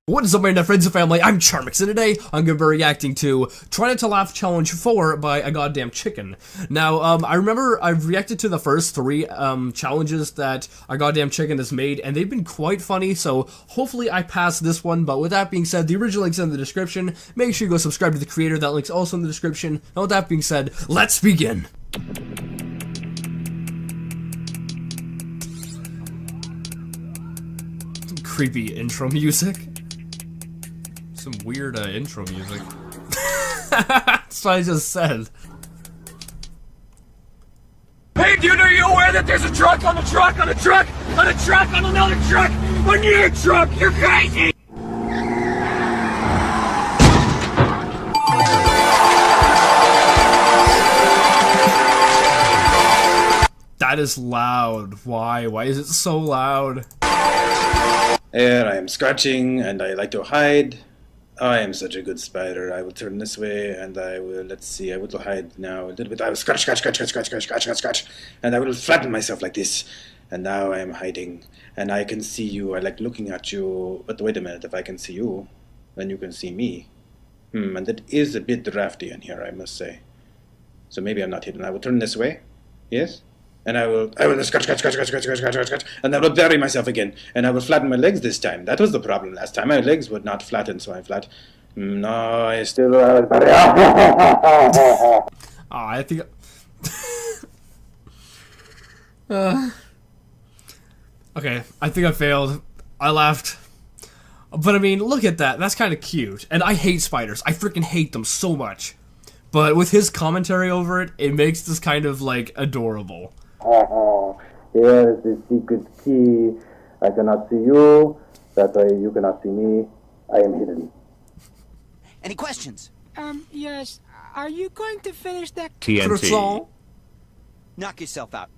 What is up, my friends and family? I'm Charmix, and today I'm going to be reacting to Try Not to Laugh Challenge 4 by AGodDamnChicken. Now, I remember I've reacted to the first three challenges that AGodDamnChicken has made, and they've been quite funny, so hopefully I pass this one. But with that being said, the original link's in the description. Make sure you go subscribe to the creator. That link's also in the description. And with that being said, let's begin! Some creepy intro music. Some weird intro music. That's what I just said. Hey dude, are you aware that there's a truck on a truck on a truck on a truck on another truck on your truck? You're crazy! That is loud. Why? Why is it so loud? Here I am scratching and I like to hide. I am such a good spider. I will turn this way and I will, let's see, I will hide now a little bit. I will scratch, scratch, scratch, scratch, scratch, scratch, scratch, scratch, scratch, and I will flatten myself like this. And now I am hiding and I can see you. I like looking at you. But wait a minute, if I can see you, then you can see me. And it is a bit drafty in here, I must say. So maybe I'm not hidden. I will turn this way. Yes? And I will scratch, scratch, scratch, scratch, scratch, scratch, scratch, scratch, and I will bury myself again. And I will flatten my legs this time. That was the problem last time. My legs would not flatten, so I'm flat. No, I still I think. Okay, I think I failed. I laughed. But I mean, look at that. That's kind of cute. And I hate spiders. I freaking hate them so much. But with his commentary over it, it makes this kind of like adorable. Here is the secret key. I cannot see you. That way you cannot see me. I am hidden. Any questions? Yes. Are you going to finish that TNT. Knock yourself out.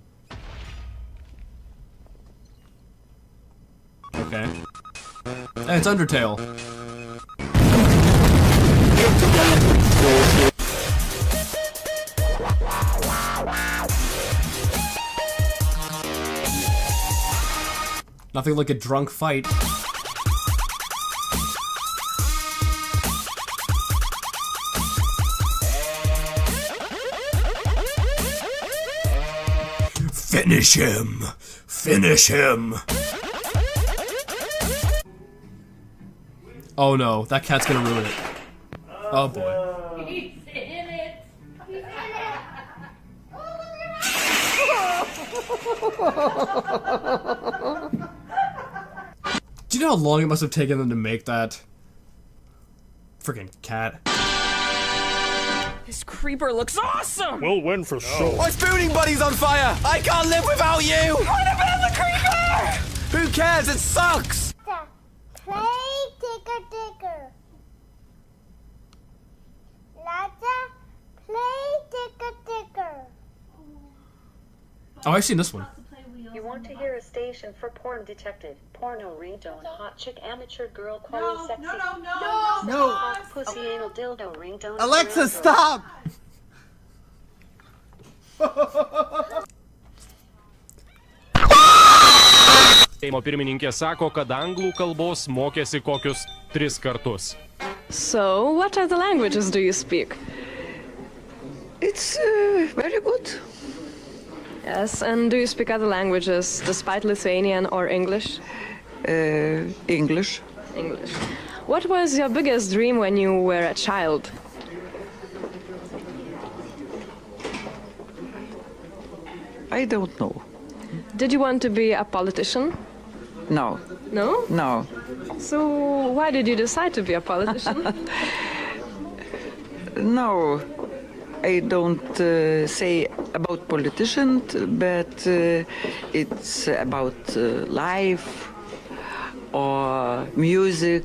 Okay. Hey, it's Undertale. Nothing like a drunk fight. Finish him! Finish him! Oh no, that cat's gonna ruin it. Oh boy. He's in it! He's in it! Do you know how long it must have taken them to make that? Freaking cat. This creeper looks awesome! We'll win for sure. My spooning buddy's on fire! I can't live without you! What about the creeper? Who cares? It sucks! Play ticker. Lata, play ticker. Oh, I've seen this one. You want to hear a station for porn detected. Porno ringtone, hot chick, amateur girl, quality sexy. No. Hot pussy, anal dildo ringtone. Alexa, stop! Seimo pirmininkė sako, kad anglų kalbos mokėsi kokius 3 kartus. So, what other languages do you speak? It's very good. Yes, and do you speak other languages despite Lithuanian or English? English. English. What was your biggest dream when you were a child? I don't know. Did you want to be a politician? No. No? No. So, why did you decide to be a politician? No. I don't say about politicians, but it's about life or music.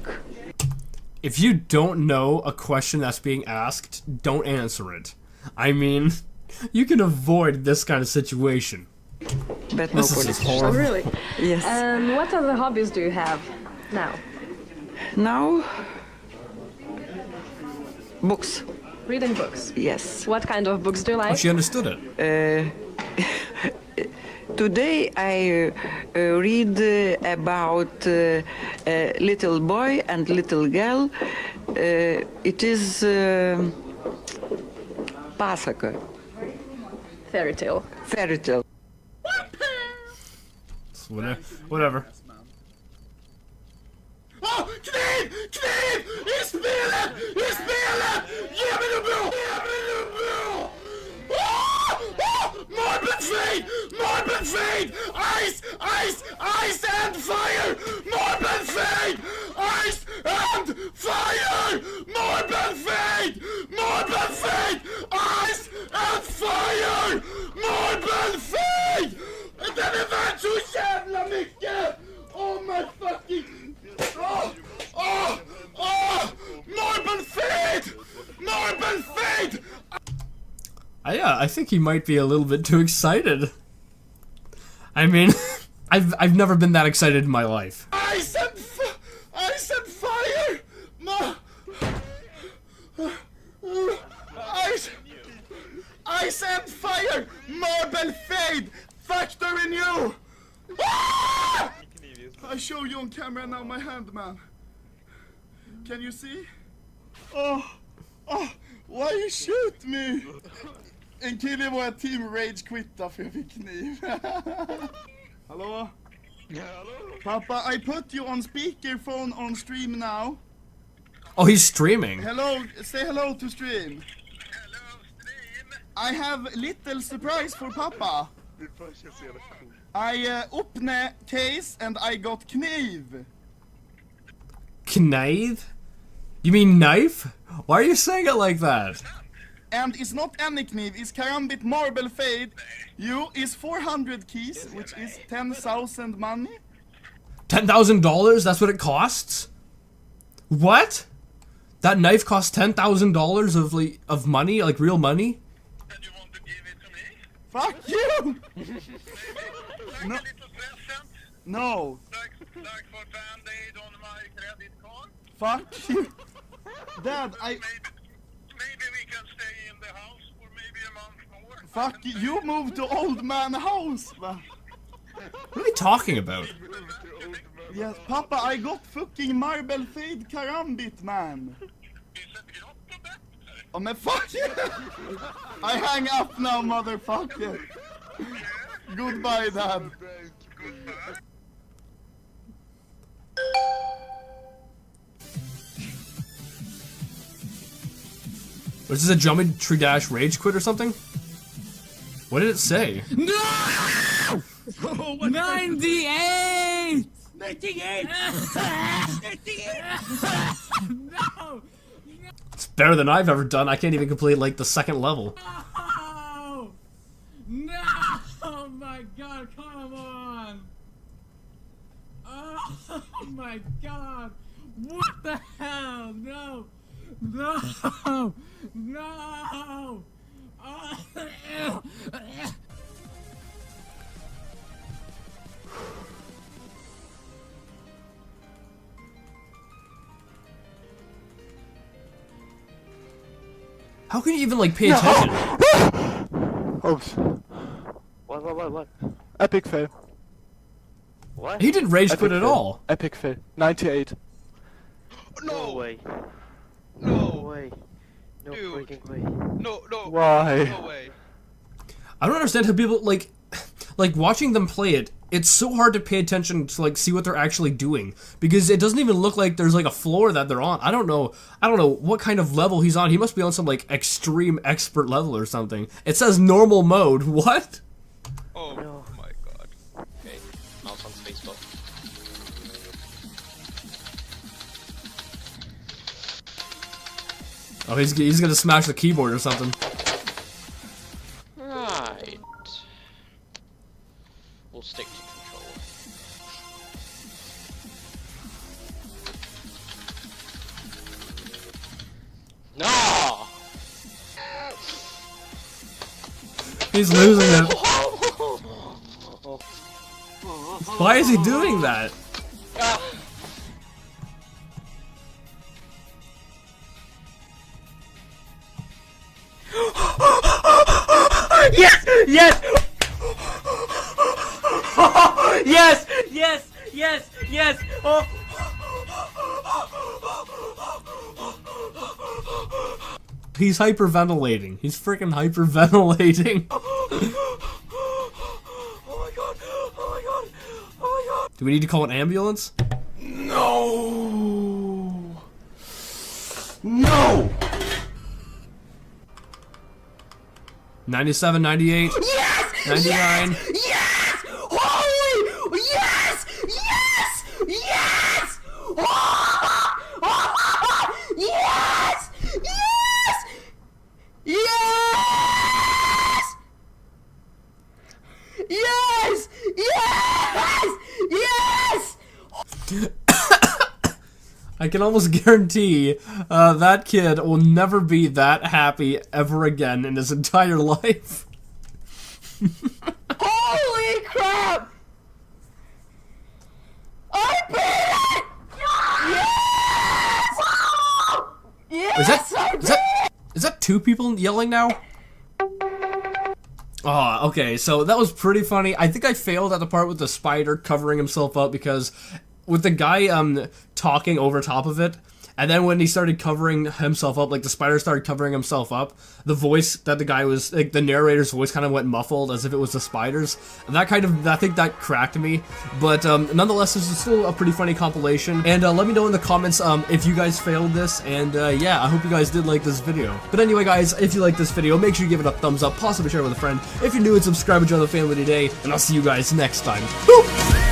If you don't know a question that's being asked, don't answer it. I mean, you can avoid this kind of situation. But no This is politicians. horrible. Oh, really? Yes. And what other hobbies do you have now? Now, books. Reading books. Yes. What kind of books do you Oh, like? she understood it. Today I read about a little boy and little girl. It is pasaka. Fairy tale. Fairy tale. Whatever. Oh, kniv! Kniv! I spelet! I spelet! Ge mig nu bro! Ge mig nu bro! Marble fade! Marble fade! Ice! Ice! Ice and fire! Marble fade! Ice and fire! Marble fade! Marble fade! Ice and fire! Marble fade! Den är värd så jävla mycket! Oh my fucking... Marble fade! Marble fade! I think he might be a little bit too excited. I mean, I've never been that excited in my life. Ice and fire! Ice and fire! Marble fade! Factor in you! Ah! I show you on camera now my hand, man. Can you see? Oh, why you shoot me? En kille i vårt team rage quitta för jag fick kniv. Hallå? Papa, I put you on speakerphone on stream now. Oh, he's streaming. Hello, say hello to stream. Hello, stream. I have little surprise for Papa. I opened case and I got kniv. Knife? You mean knife? Why are you saying it like that? And it's not any kniv, it's Karambit Marble Fade. You is 400 keys, which is 10,000 money. $10,000? That's what it costs? What? That knife costs $10,000 of money, like real money? And you want to give it to me? Fuck you! No. No. Like for Band-Aid on my credit card? Fuck you. Dad, Maybe we can stay in the house for maybe a month more. Fuck you, you moved to old man house, man. What are we talking about? Yes, Papa, I got fucking Marble Fade Karambit, man. Oh, man, fuck you! I hang up now, motherfucker. Goodbye, Dad. Was this a Geometry Dash Rage Quit or something? What did it say? No! 98! 98! 98! No! It's better than I've ever done. I can't even complete like the second level. No! No! Oh my god, come on! Oh my god! What the hell? No! No! No! Oh. How can you even like pay attention? Oops. What? Epic fail. What? He didn't rage Epic quit at fail. all. Epic fail. 98. No way. No way. No Dude. freaking way. No. Why? No way. I don't understand how people like watching them play it. It's so hard to pay attention to like see what they're actually doing because it doesn't even look like there's like a floor that they're on. I don't know what kind of level he's on. He must be on some like extreme expert level or something. It says normal mode. What? Oh no. My god. Okay, mouse on spacebar. Oh, he's gonna smash the keyboard or something. Right. We'll stick to control. No! He's losing it. Why is he doing that? Yes! Yes! Yes! Yes! Yes! Yes! Oh! He's hyperventilating. He's freaking hyperventilating. Do we need to call an ambulance? No! No! 97, 98, Yes! 99. Yes! Holy! Yes! Yes! Yes! Oh! Yes! Yes! Yes! Yes! Yes! Yes! I can almost guarantee that kid will never be that happy ever again in his entire life. Holy crap! I beat it! Yes! Yes! Is that two people yelling now? Oh, okay, so that was pretty funny. I think I failed at the part with the spider covering himself up because with the guy talking over top of it, and then when he started covering himself up, like the spider started covering himself up, the voice that the guy was, like the narrator's voice kind of went muffled as if it was the spiders. And that kind of, I think that cracked me. But nonetheless, this is still a pretty funny compilation. And let me know in the comments if you guys failed this. And yeah, I hope you guys did like this video. But anyway, guys, if you like this video, make sure you give it a thumbs up, possibly share it with a friend. If you're new, and subscribe and join the family today. And I'll see you guys next time. Boop!